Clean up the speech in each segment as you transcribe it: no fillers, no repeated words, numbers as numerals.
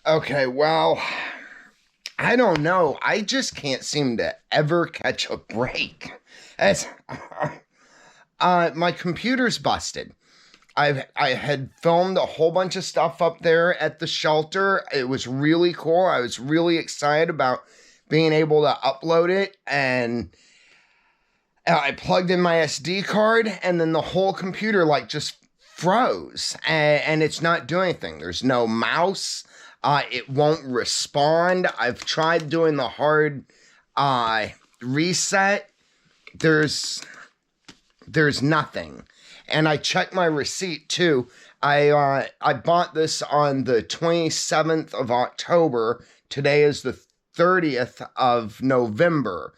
Okay, well, I don't know. I just can't seem to ever catch a break. As my computer's busted. I had filmed a whole bunch of stuff up there at the shelter. It was really cool. I was really excited about being able to upload it, and I plugged in my SD card, and then the whole computer like just froze, and it's not doing anything. There's no mouse. It won't respond. I've tried doing the hard reset. There's nothing. And I checked my receipt too. I bought this on the 27th of October. Today is the 30th of November.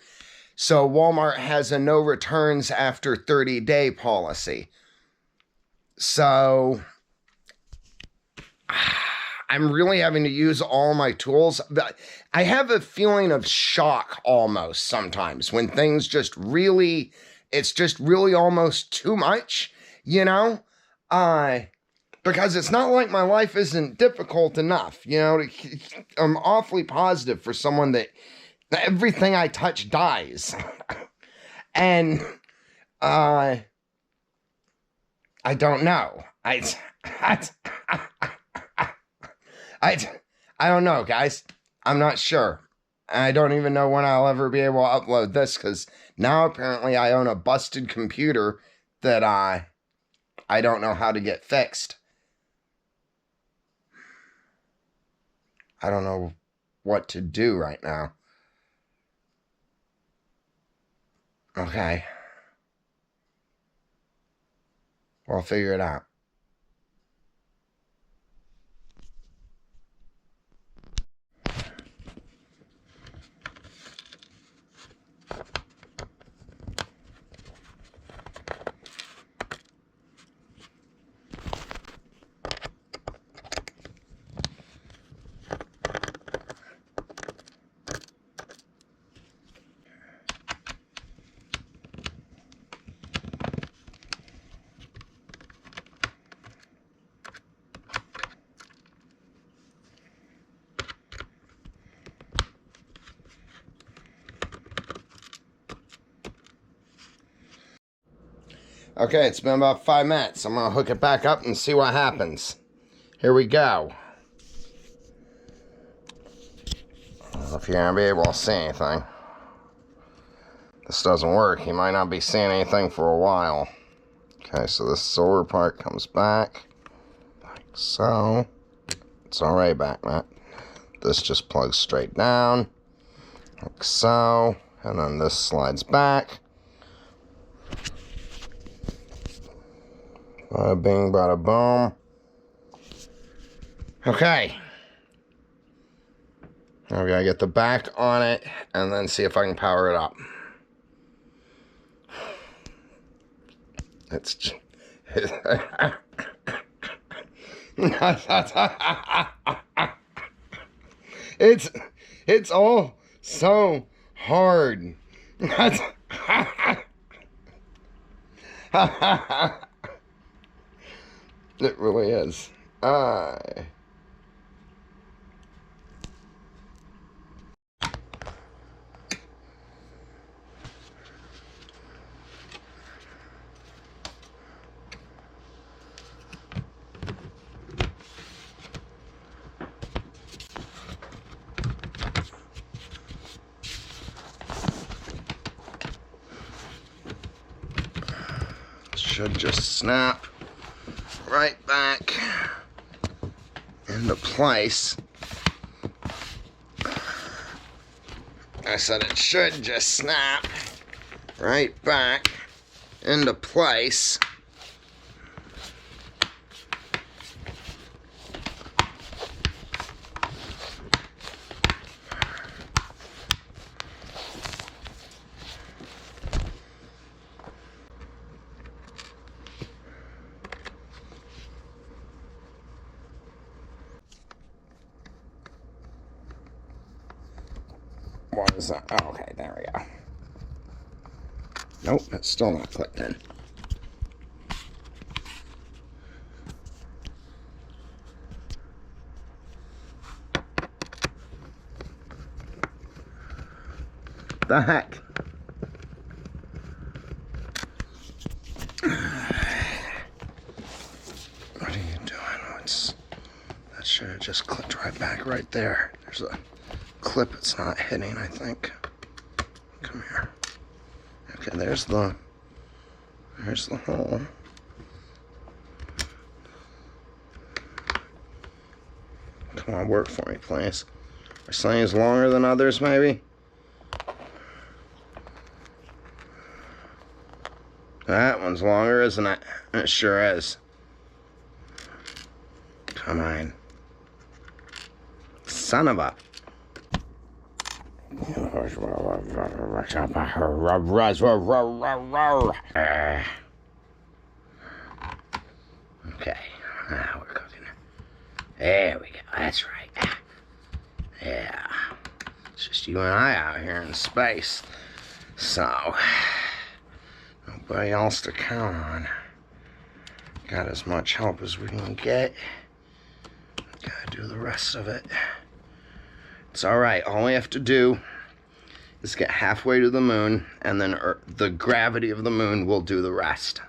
So Walmart has a no returns after 30-day policy. So I'm really having to use all my tools. I have a feeling of shock almost sometimes when things just really, it's just really almost too much, you know? Because it's not like my life isn't difficult enough, you know? I'm awfully positive for someone that everything I touch dies. And, I don't know. I don't know, guys. I'm not sure. I don't even know when I'll ever be able to upload this, because now apparently I own a busted computer that I don't know how to get fixed. I don't know what to do right now. Okay. Well, I'll figure it out. Okay, it's been about 5 minutes. I'm going to hook it back up and see what happens. Here we go. I don't know if you're going to be able to see anything. This doesn't work. You might not be seeing anything for a while. Okay, so this solar part comes back. Like so. It's already back, Matt. This just plugs straight down. Like so. And then this slides back. Bada bing, bada boom. Okay. Now we gotta get the back on it and then see if I can power it up. It's just... it's all so hard. It really is. Should just snap right back into place. I said it should just snap right back into place. What is that? Oh, okay, there we go. Nope, it's still not clicked in. the heck? What are you doing? That should have just clipped right back right there. There's a clip it's not hitting, I think. Come here. Okay, there's the hole. Come on, work for me, please. Are some is longer than others, maybe? That one's longer, isn't it? It sure is. Come on. Son of a... Okay, now we're cooking. There we go, that's right. Yeah, it's just you and I out here in space, so nobody else to count on. Got as much help as we can get. Gotta do the rest of it. It's alright, all we have to do is get halfway to the moon, and then the gravity of the moon will do the rest.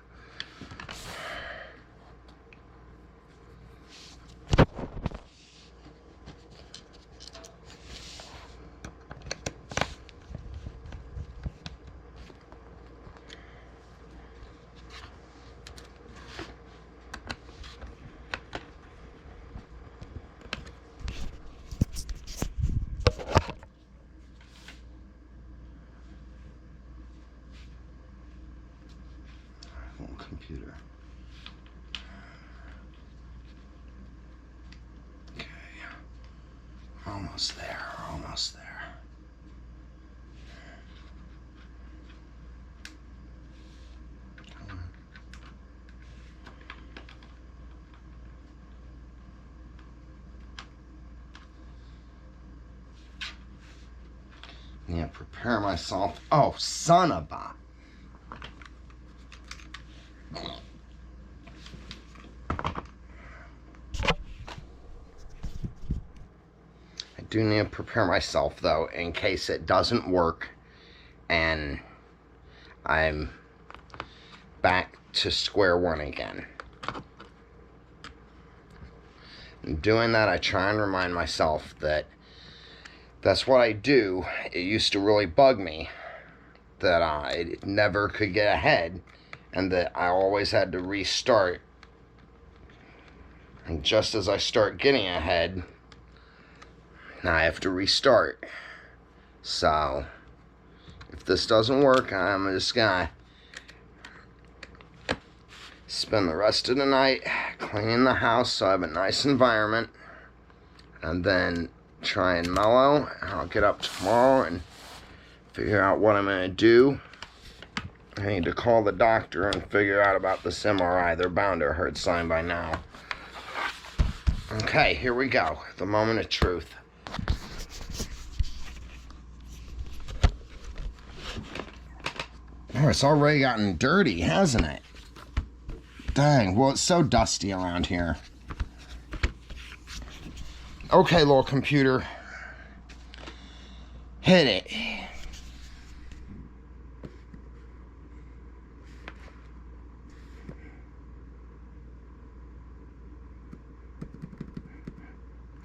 Computer. Okay. Almost there, almost there. Come on. Yeah, prepare myself. Oh, son of a... I do need to prepare myself, though, in case it doesn't work and I'm back to square one again. In doing that, I try and remind myself that that's what I do. It used to really bug me that I never could get ahead and that I always had to restart. And just as I start getting ahead, now I have to restart. So, if this doesn't work, I'm just gonna spend the rest of the night cleaning the house so I have a nice environment, and then try and mellow. I'll get up tomorrow and figure out what I'm gonna do. I need to call the doctor and figure out about this MRI. They're bound to have heard sign by now. Okay, here we go. The moment of truth. Oh, it's already gotten dirty, hasn't it? Dang, well, it's so dusty around here. Okay, little computer. Hit it.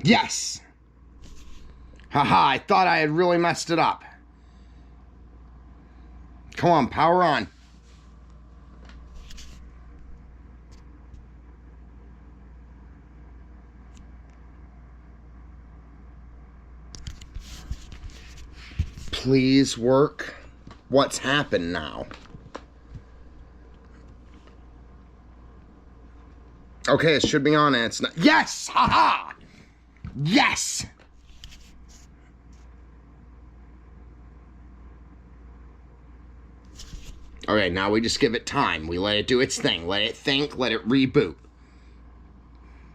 Yes! Haha, I thought I had really messed it up. Come on, power on. Please work. What's happened now? Okay, it should be on and it's not. Yes! Haha! Yes! Alright, now we just give it time. We let it do its thing. Let it think. Let it reboot.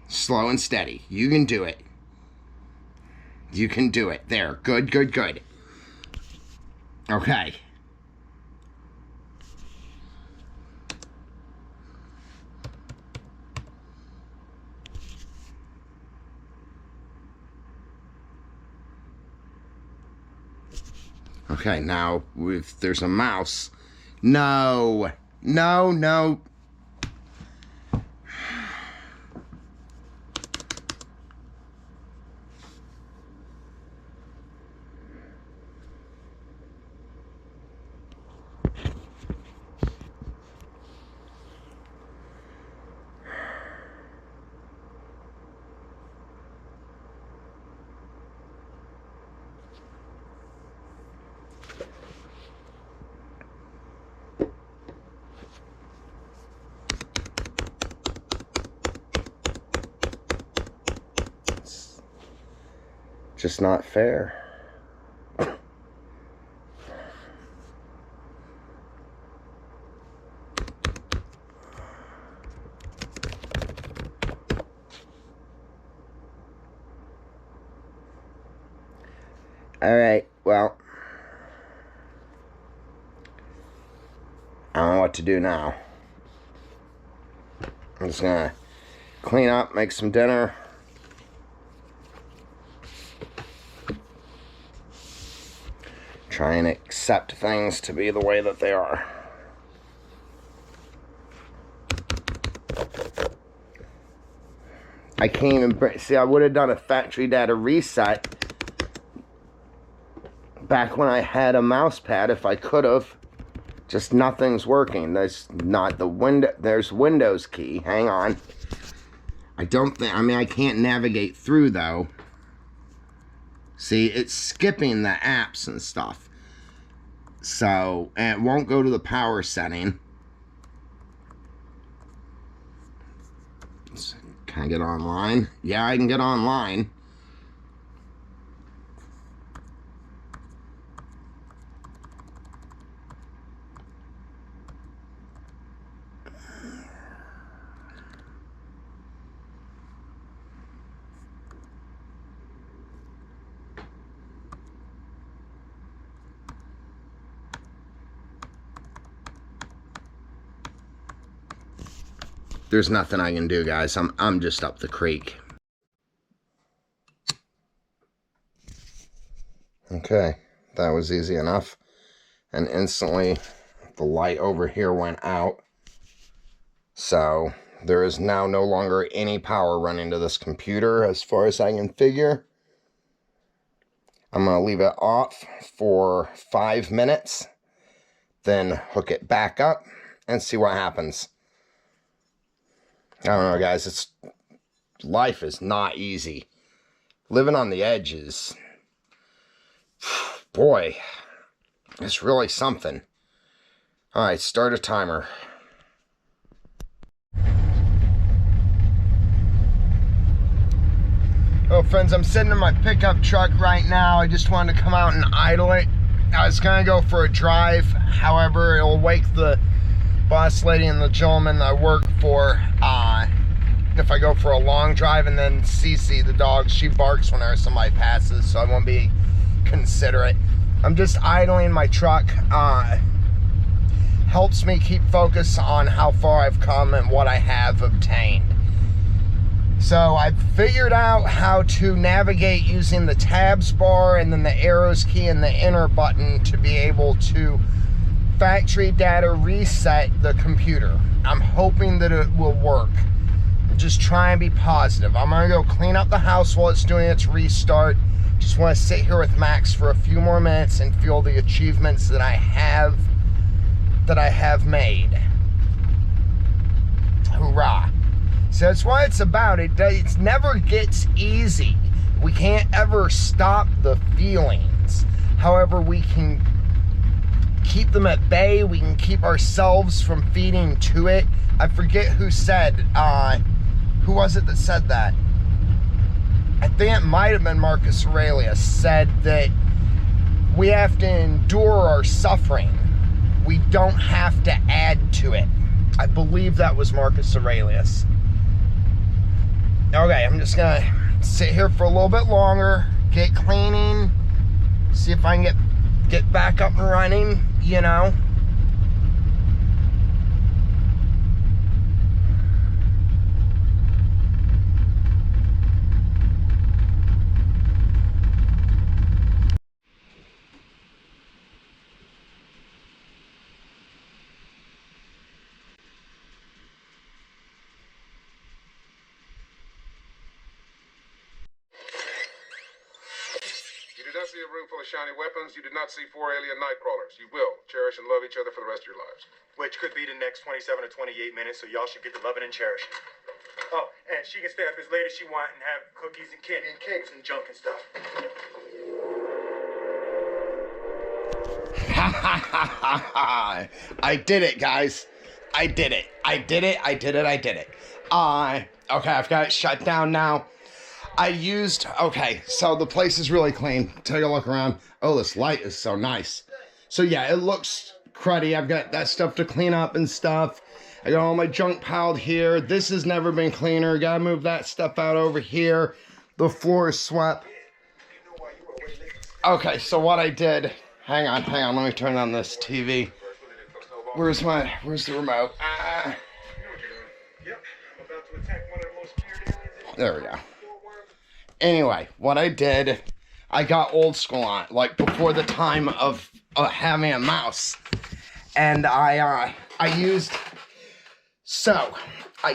Slow and steady. You can do it. You can do it. There. Good, good, good. Okay. Okay, now if there's a mouse. No. No, no. Just not fair. All right, well, I don't know what to do now. I'm just gonna clean up, make some dinner. Try and accept things to be the way that they are. I can't even see. I would have done a factory data reset back when I had a mouse pad if I could have. Just nothing's working. There's not the window. There's Windows key. Hang on. I don't think. I mean, I can't navigate through though. See, it's skipping the apps and stuff. So, and it won't go to the power setting. Can I get online? Yeah, I can get online. There's nothing I can do, guys. I'm just up the creek. Okay, that was easy enough. And instantly the light over here went out. So there is now no longer any power running to this computer as far as I can figure. I'm going to leave it off for 5 minutes, then hook it back up and see what happens. I don't know, guys. Life is not easy. Living on the edge is, boy, it's really something. All right, start a timer. Well, friends, I'm sitting in my pickup truck right now. I just wanted to come out and idle it. I was gonna go for a drive. However, it'll wake the boss lady and the gentleman that I work for if I go for a long drive. And then Cece, the dog, she barks whenever somebody passes, so I won't be considerate. I'm just idling my truck. Helps me keep focus on how far I've come and what I have obtained. So I've figured out how to navigate using the tabs bar and then the arrows key and the enter button to be able to factory data reset the computer. I'm hoping that it will work. Just try and be positive. I'm gonna go clean up the house while it's doing its restart. Just want to sit here with Max for a few more minutes and feel the achievements that I have made. Hoorah. So that's why it's about it. It never gets easy. We can't ever stop the feelings. However, we can keep them at bay. We can keep ourselves from feeding to it. I forget who said, who was it that said that? I think it might have been Marcus Aurelius, said that we have to endure our suffering. We don't have to add to it. I believe that was Marcus Aurelius. Okay, I'm just gonna sit here for a little bit longer, get cleaning, see if I can get back up and running, you know. see a room full of shiny weapons, you did not see 4 alien night crawlers. You will cherish and love each other for the rest of your lives. Which could be the next 27 or 28 minutes, so y'all should get to loving and cherishing. Oh, and she can stay up as late as she want and have cookies and candy and cakes and junk and stuff. I did it, guys. I did it. Okay, I've got it shut down now. Okay, so the place is really clean. Take a look around. Oh, this light is so nice. So yeah, it looks cruddy. I've got that stuff to clean up and stuff. I got all my junk piled here. This has never been cleaner. Gotta move that stuff out over here. The floor is swept. Okay, so what I did, hang on, let me turn on this TV. Where's the remote? There we go. Anyway, what I did, I got old school on, like before the time of having a mouse. And I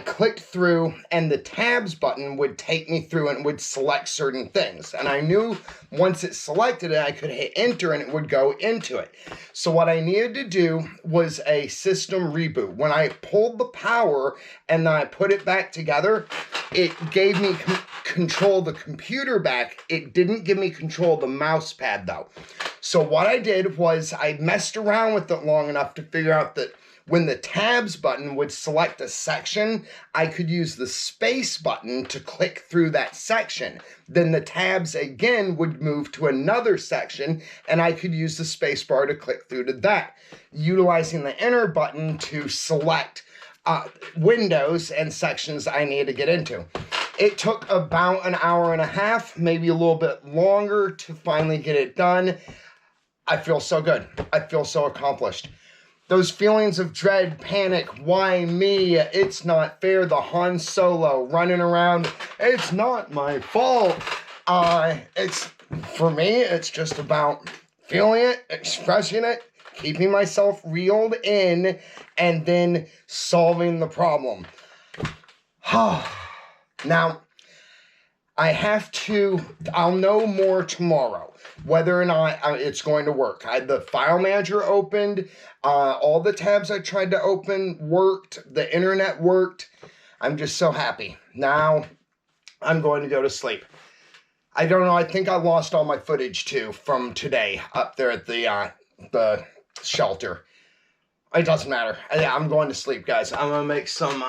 clicked through and the tabs button would take me through and would select certain things. And I knew once it selected it, I could hit enter and it would go into it. So what I needed to do was a system reboot. When I pulled the power and then I put it back together, it gave me control of the computer back. It didn't give me control of the mouse pad though. So what I did was I messed around with it long enough to figure out that when the tabs button would select a section, I could use the space button to click through that section. Then the tabs again would move to another section and I could use the space bar to click through to that, utilizing the enter button to select windows and sections I needed to get into. It took about an hour and a half, maybe a little bit longer to finally get it done. I feel so good. I feel so accomplished. Those feelings of dread, panic, why me, it's not fair, the Han Solo running around, it's not my fault. For me, it's just about feeling it, expressing it, keeping myself reeled in, and then solving the problem. Now, I'll know more tomorrow whether or not it's going to work. The file manager opened, all the tabs I tried to open worked, the internet worked. I'm just so happy. Now, I'm going to go to sleep. I don't know, I think I lost all my footage too from today up there at the shelter. It doesn't matter. I'm going to sleep, guys. I'm going to make some,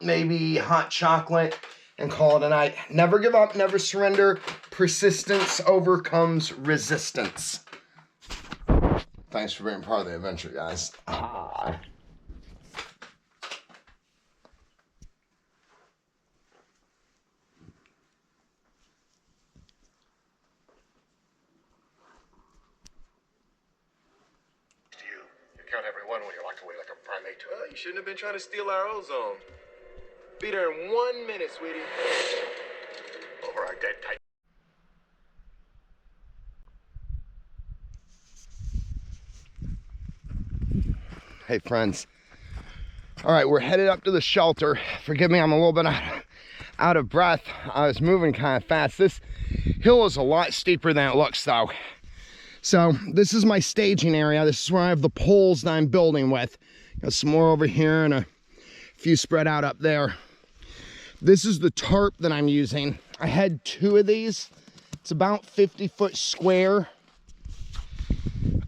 maybe hot chocolate and call it a night. Never give up, never surrender. Persistence overcomes resistance. Thanks for being part of the adventure, guys. You count every one when you're locked away like a primate. Well, you shouldn't have been trying to steal our ozone. Be there in 1 minute, sweetie. Over our dead type. Hey, friends. All right, we're headed up to the shelter. Forgive me, I'm a little bit out of breath. I was moving kind of fast. This hill is a lot steeper than it looks, though. So this is my staging area. This is where I have the poles that I'm building with. Got some more over here and a few spread out up there. This is the tarp that I'm using. I had 2 of these. It's about 50-foot square.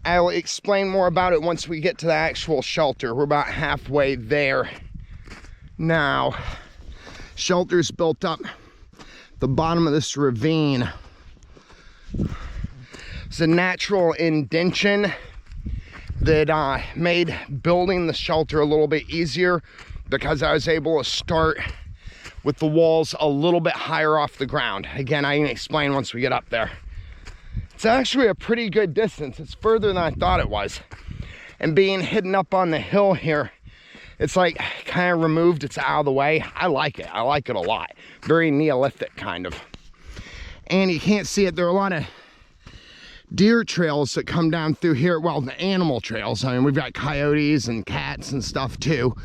I'll explain more about it once we get to the actual shelter. We're about halfway there now. Shelter's built up the bottom of this ravine. It's a natural indention that made building the shelter a little bit easier because I was able to start with the walls a little bit higher off the ground. Again, I can explain once we get up there. It's actually a pretty good distance. It's further than I thought it was. And being hidden up on the hill here, it's like kind of removed, it's out of the way. I like it. I like it a lot. Very Neolithic kind of. And you can't see it. There are a lot of deer trails that come down through here. Well, the animal trails. I mean, we've got coyotes and cats and stuff too.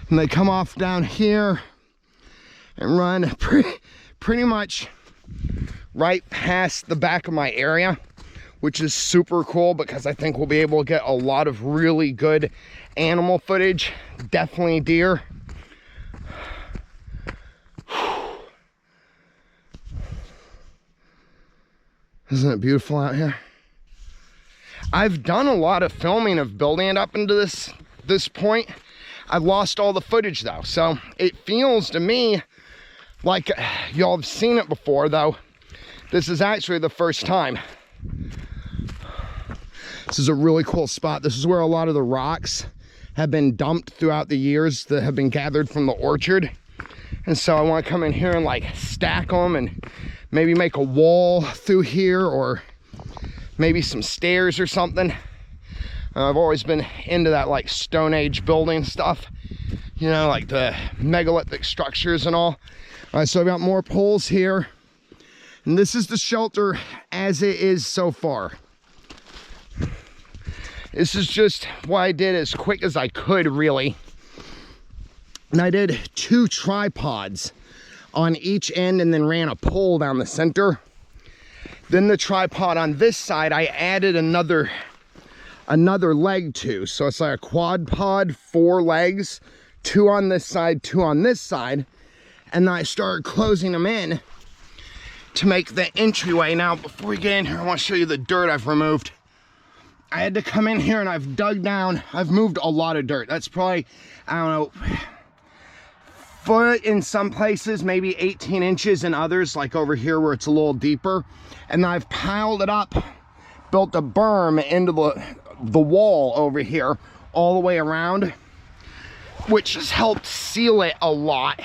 And they come off down here and run pretty much right past the back of my area, which is super cool because I think we'll be able to get a lot of really good animal footage. Definitely deer. Isn't it beautiful out here? I've done a lot of filming of building it up into this point. I've lost all the footage though, so it feels to me like y'all have seen it before, though this is actually the first time. This is a really cool spot. This is where a lot of the rocks have been dumped throughout the years that have been gathered from the orchard. And so I want to come in here and like stack them and maybe make a wall through here, or maybe some stairs or something. I've always been into that like Stone Age building stuff, you know, like the megalithic structures and all. All right, so I've got more poles here, and this is the shelter as it is so far. This is just what I did as quick as I could, really. And I did 2 tripods on each end and then ran a pole down the center. Then the tripod on this side, I added another leg to. So it's like a quad pod, 4 legs, 2 on this side, 2 on this side. And then I started closing them in to make the entryway. Now, before we get in here, I want to show you the dirt I've removed. I had to come in here and I've dug down. I've moved a lot of dirt. That's probably, I don't know, foot in some places, maybe 18 inches in others, like over here where it's a little deeper. And I've piled it up, built a berm into the wall over here all the way around, which has helped seal it a lot.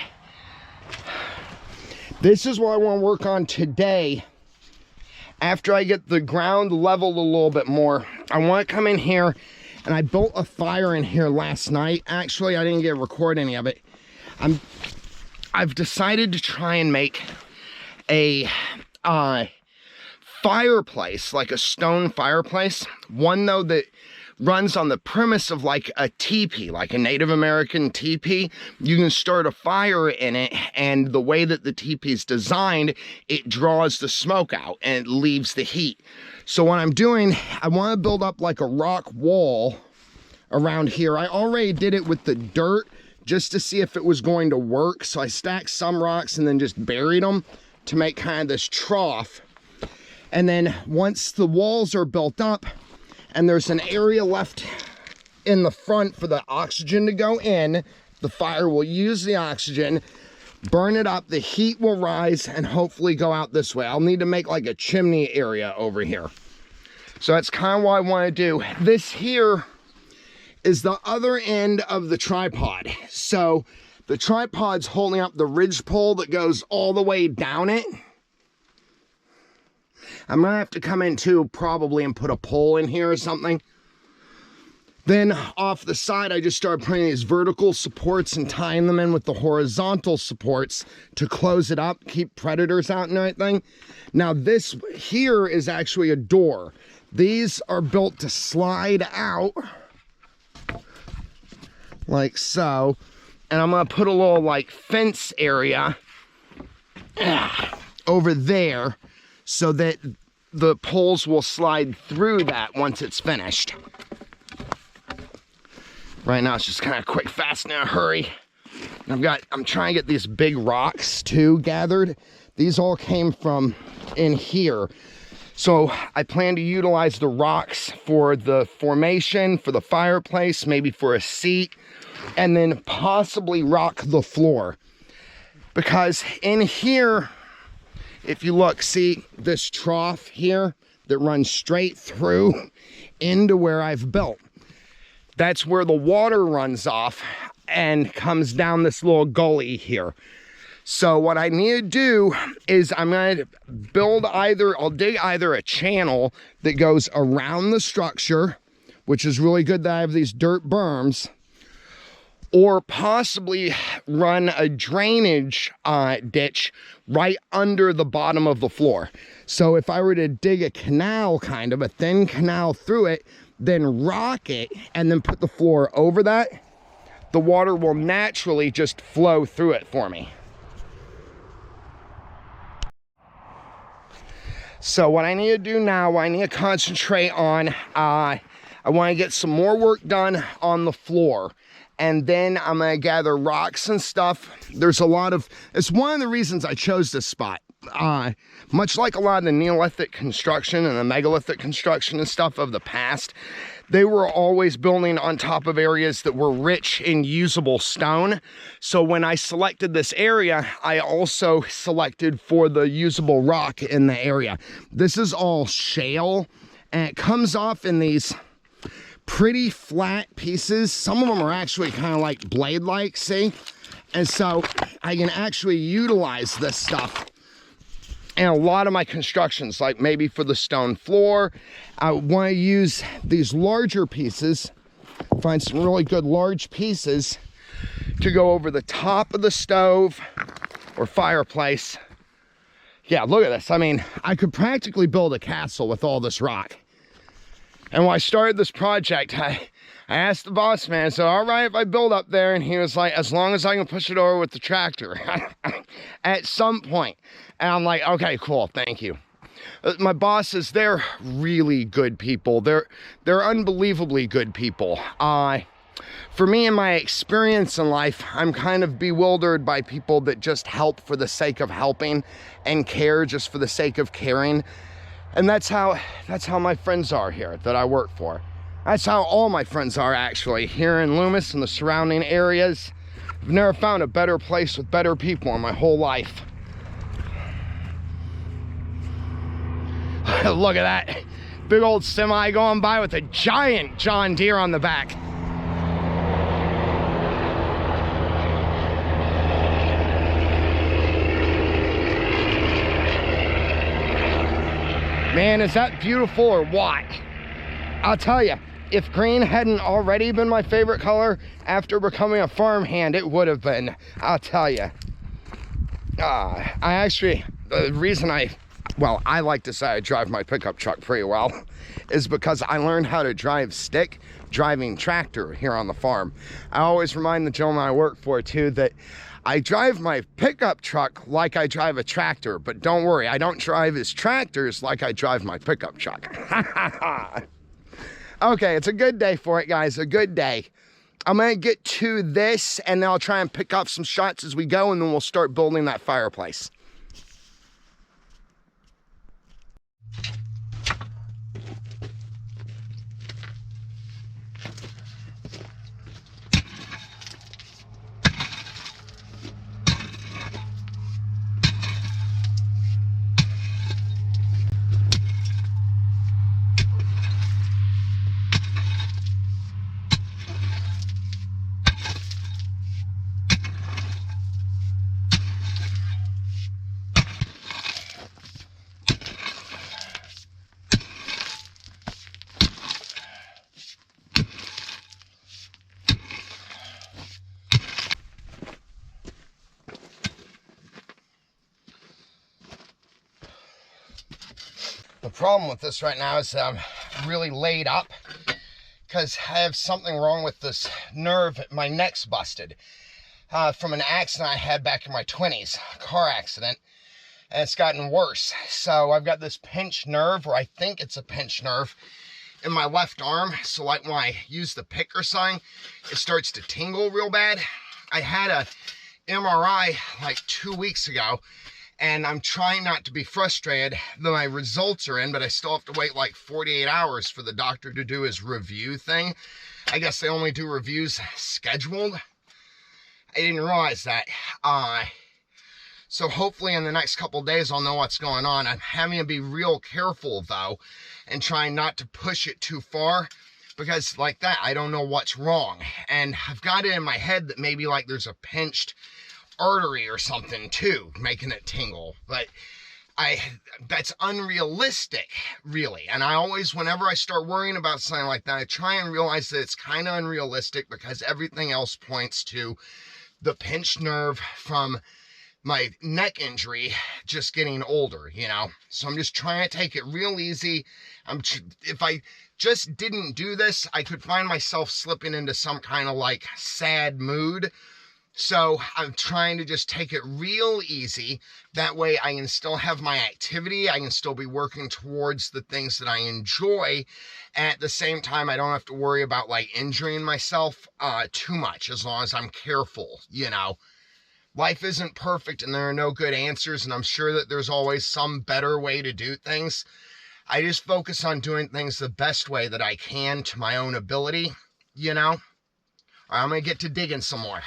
This is what I want to work on today. After I get the ground leveled a little bit more, I want to come in here, and I built a fire in here last night. Actually, I didn't get to record any of it. I've decided to try and make a fireplace, like a stone fireplace. One though that runs on the premise of like a teepee, like a Native American teepee. You can start a fire in it, and the way that the teepee is designed, it draws the smoke out and it leaves the heat. So what I'm doing, I want to build up like a rock wall around here. I already did it with the dirt just to see if it was going to work. So I stacked some rocks and then just buried them to make kind of this trough. And then once the walls are built up and there's an area left in the front for the oxygen to go in, the fire will use the oxygen, burn it up, the heat will rise, and hopefully go out this way. I'll need to make like a chimney area over here. So that's kind of what I want to do. This here is the other end of the tripod. So the tripod's holding up the ridge pole that goes all the way down it. I'm gonna have to come in too, probably, and put a pole in here or something. Then off the side, I just started putting these vertical supports and tying them in with the horizontal supports to close it up, keep predators out and everything. Now this here is actually a door. These are built to slide out like so. And I'm gonna put a little like fence area over there so that the poles will slide through that once it's finished. Right now it's just kind of quick, fast, in a hurry. I'm trying to get these big rocks too gathered. These all came from in here. So I plan to utilize the rocks for the formation, for the fireplace, maybe for a seat, and then possibly rock the floor. Because in here, if you look, see this trough here that runs straight through into where I've built. That's where the water runs off and comes down this little gully here. So what I need to do is I'm going to build I'll dig either a channel that goes around the structure, which is really good that I have these dirt berms, or possibly run a drainage ditch right under the bottom of the floor. So if I were to dig a canal, kind of a thin canal through it, then rock it and then put the floor over that, the water will naturally just flow through it for me. So what I need to do now, I need to concentrate on, I want to get some more work done on the floor. And then I'm going to gather rocks and stuff. There's a lot of, it's one of the reasons I chose this spot. Much like a lot of the Neolithic construction and the megalithic construction and stuff of the past, they were always building on top of areas that were rich in usable stone. So when I selected this area, I also selected for the usable rock in the area. This is all shale, and it comes off in these pretty flat pieces. Some of them are actually kind of like blade-like, see? And so I can actually utilize this stuff in a lot of my constructions, like maybe for the stone floor. I want to use these larger pieces, find some really good large pieces to go over the top of the stove or fireplace. Yeah, look at this. I mean, I could practically build a castle with all this rock. And when I started this project, I asked the boss man, I said, all right, if I build up there? And he was like, as long as I can push it over with the tractor at some point. And I'm like, okay, cool, thank you. My bosses, they're really good people. They're unbelievably good people. For me, in my experience in life, I'm kind of bewildered by people that just help for the sake of helping and care just for the sake of caring. And that's how my friends are here that I work for. That's how all my friends are actually here in Loomis and the surrounding areas. I've never found a better place with better people in my whole life. Look at that big old semi going by with a giant John Deere on the back. Man, is that beautiful or what? I'll tell you, if green hadn't already been my favorite color after becoming a farmhand, it would have been. I'll tell you. The reason I like to say I drive my pickup truck pretty well is because I learned how to drive stick driving tractor here on the farm. I always remind the gentleman I work for too that I drive my pickup truck like I drive a tractor, but don't worry, I don't drive his tractors like I drive my pickup truck. Okay, it's a good day for it, guys, a good day. I'm gonna get to this and then I'll try and pick up some shots as we go, and then we'll start building that fireplace. The problem with this right now is I'm really laid up because I have something wrong with this nerve. My neck's busted from an accident I had back in my 20s, a car accident, and it's gotten worse. So I've got this pinched nerve, or I think it's a pinched nerve, in my left arm. So like when I use the pick or something, it starts to tingle real bad. I had a MRI like 2 weeks ago, and I'm trying not to be frustrated that my results are in, but I still have to wait like 48 hours for the doctor to do his review thing. I guess they only do reviews scheduled. I didn't realize that. So hopefully in the next couple days I'll know what's going on. I'm having to be real careful though, and trying not to push it too far, because like that, I don't know what's wrong. And I've got it in my head that maybe like there's a pinched artery or something too, making it tingle. But that's unrealistic, really. And I always, whenever I start worrying about something like that, I try and realize that it's kind of unrealistic, because everything else points to the pinched nerve from my neck injury just getting older, you know? So I'm just trying to take it real easy. If I just didn't do this, I could find myself slipping into some kind of like sad mood. So I'm trying to just take it real easy. That way I can still have my activity. I can still be working towards the things that I enjoy. At the same time, I don't have to worry about like injuring myself too much, as long as I'm careful, you know. Life isn't perfect and there are no good answers, and I'm sure that there's always some better way to do things. I just focus on doing things the best way that I can to my own ability, you know. All right, I'm gonna get to digging some more.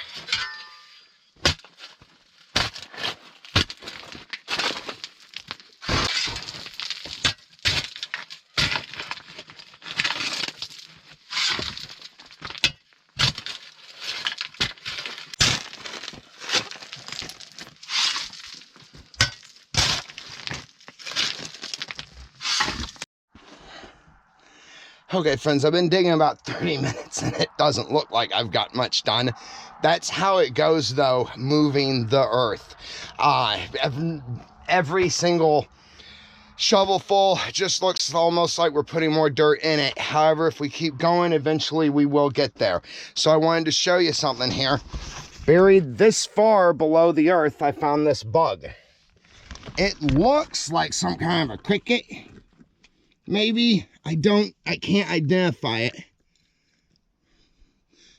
Okay, friends, I've been digging about 30 minutes and it doesn't look like I've got much done. That's how it goes, though, moving the earth. Every single shovelful just looks almost like we're putting more dirt in it. However, if we keep going, eventually we will get there. So I wanted to show you something here. Buried this far below the earth, I found this bug. It looks like some kind of a cricket. Maybe. I can't identify it.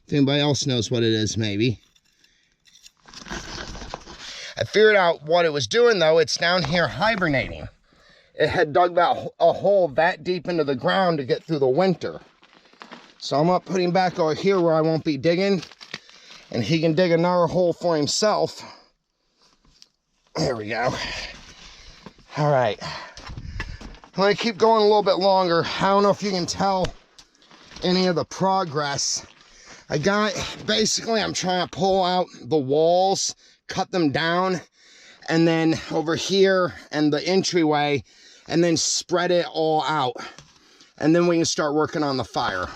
If anybody else knows what it is, maybe. I figured out what it was doing, though. It's down here hibernating. It had dug about a hole that deep into the ground to get through the winter. So I'm up putting back over here where I won't be digging. And he can dig another hole for himself. There we go. All right. I'm going to keep going a little bit longer. I don't know if you can tell any of the progress. Basically, I'm trying to pull out the walls, cut them down, and then over here and the entryway, and then spread it all out. And then we can start working on the fire.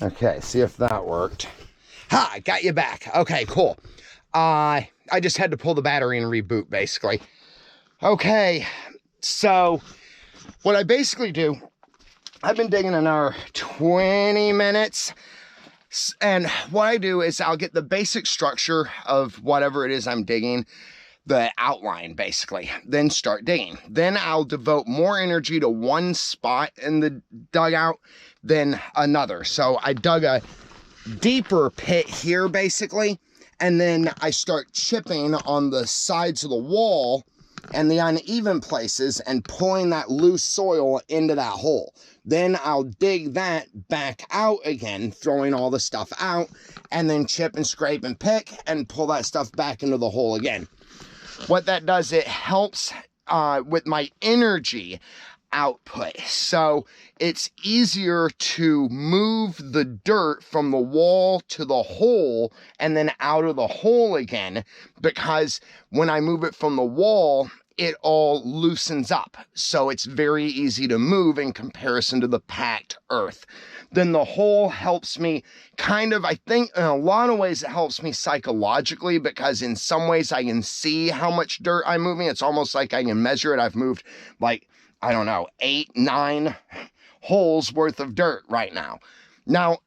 Okay, see if that worked. Ha, got you back. Okay, cool. I just had to pull the battery and reboot, basically. Okay, so what I basically do, I've been digging another 20 minutes. And what I do is I'll get the basic structure of whatever it is I'm digging, the outline basically, then start digging. Then I'll devote more energy to one spot in the dugout than another. So I dug a deeper pit here basically, and then I start chipping on the sides of the wall and the uneven places and pulling that loose soil into that hole. Then I'll dig that back out again, throwing all the stuff out, and then chip and scrape and pick and pull that stuff back into the hole again. What that does, it helps with my energy output. So it's easier to move the dirt from the wall to the hole and then out of the hole again, because when I move it from the wall, it all loosens up. So it's very easy to move in comparison to the packed earth. Then the hole helps me kind of, I think in a lot of ways it helps me psychologically, because in some ways I can see how much dirt I'm moving. It's almost like I can measure it. I've moved like, I don't know, 8, 9 holes worth of dirt right now. Now,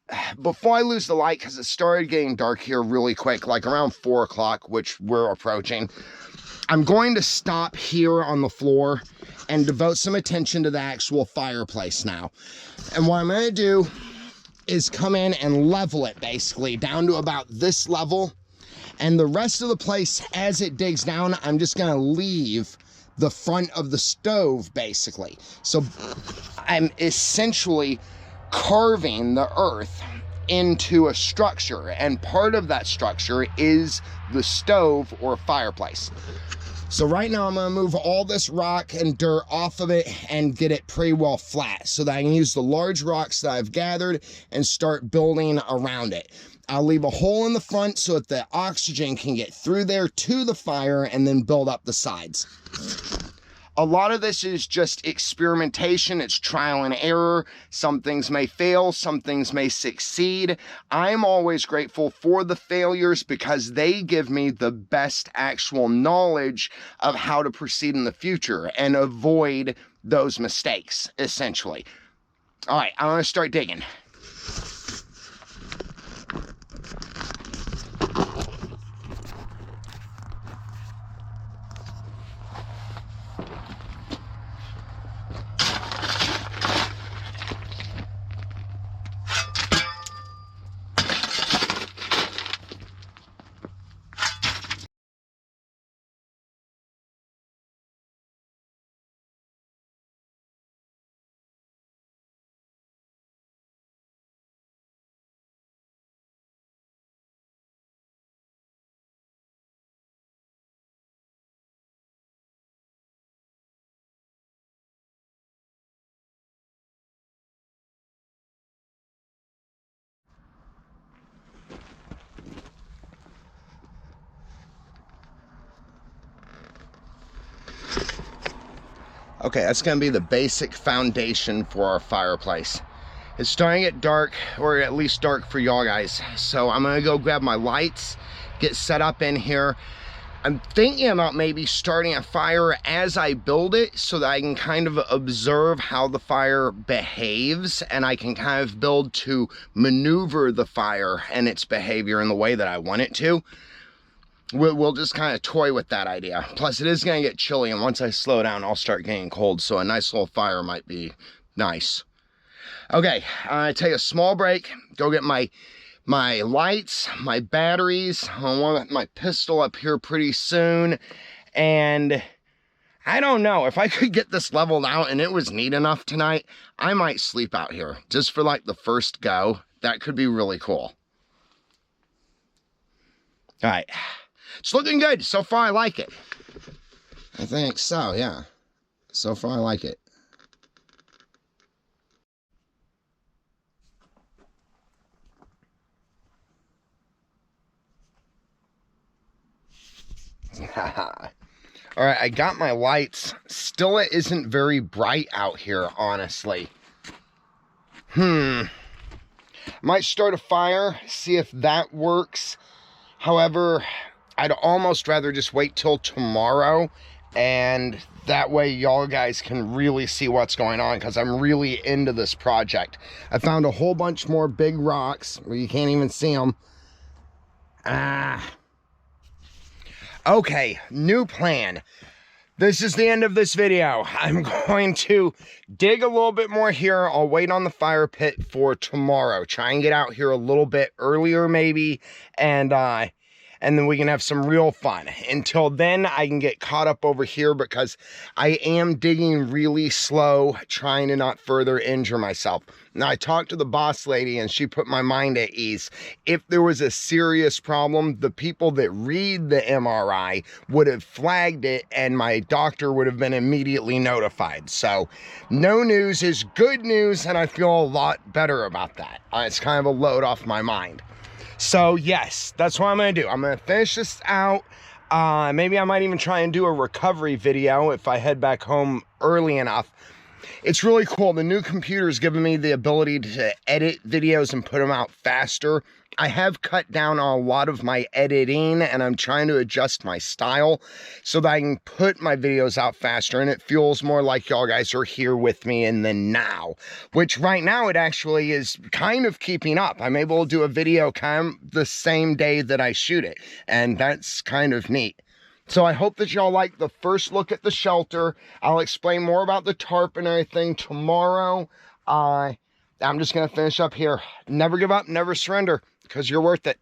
before I lose the light, because it started getting dark here really quick, like around 4 o'clock, which we're approaching, I'm going to stop here on the floor and devote some attention to the actual fireplace now. And what I'm going to do is come in and level it basically down to about this level. And the rest of the place, as it digs down, I'm just going to leave the front of the stove basically. So I'm essentially carving the earth into a structure, and part of that structure is the stove or fireplace. So right now I'm gonna move all this rock and dirt off of it and get it pretty well flat so that I can use the large rocks that I've gathered and start building around it. I'll leave a hole in the front so that the oxygen can get through there to the fire and then build up the sides. A lot of this is just experimentation. It's trial and error. Some things may fail, some things may succeed. I'm always grateful for the failures because they give me the best actual knowledge of how to proceed in the future and avoid those mistakes, essentially. All right, I'm gonna start digging. Okay, that's gonna be the basic foundation for our fireplace. It's starting to get dark, or at least dark for y'all guys. So I'm gonna go grab my lights, get set up in here. I'm thinking about maybe starting a fire as I build it so that I can kind of observe how the fire behaves and I can kind of build to maneuver the fire and its behavior in the way that I want it to. We'll just kind of toy with that idea. Plus it is gonna get chilly, and once I slow down, I'll start getting cold, so a nice little fire might be nice. Okay, I take a small break, go get my lights, my batteries. I want my pistol up here pretty soon, and I don't know, if I could get this leveled out and it was neat enough tonight, I might sleep out here just for like the first go. That could be really cool. All right. It's looking good. So far, I like it. I think so, yeah. So far, I like it. All right, I got my lights. Still, it isn't very bright out here, honestly. Might start a fire, see if that works. However, I'd almost rather just wait till tomorrow, and that way y'all guys can really see what's going on, because I'm really into this project. I found a whole bunch more big rocks where you can't even see them. Okay, new plan. This is the end of this video. I'm going to dig a little bit more here. I'll wait on the fire pit for tomorrow. Try and get out here a little bit earlier maybe, and then we can have some real fun. Until then, I can get caught up over here because I am digging really slow, trying to not further injure myself. Now, I talked to the boss lady and she put my mind at ease. If there was a serious problem, the people that read the MRI would have flagged it and my doctor would have been immediately notified. So no news is good news, and I feel a lot better about that. It's kind of a load off my mind. So yes, that's what I'm gonna do. I'm gonna finish this out. Maybe I might even try and do a recovery video if I head back home early enough. It's really cool. The new computer is giving me the ability to edit videos and put them out faster. I have cut down on a lot of my editing, and I'm trying to adjust my style so that I can put my videos out faster, and it feels more like y'all guys are here with me in the now, which right now it actually is kind of keeping up. I'm able to do a video kind of the same day that I shoot it, and that's kind of neat. So I hope that y'all like the first look at the shelter. I'll explain more about the tarp and everything tomorrow. I'm just going to finish up here. Never give up, never surrender, because you're worth it.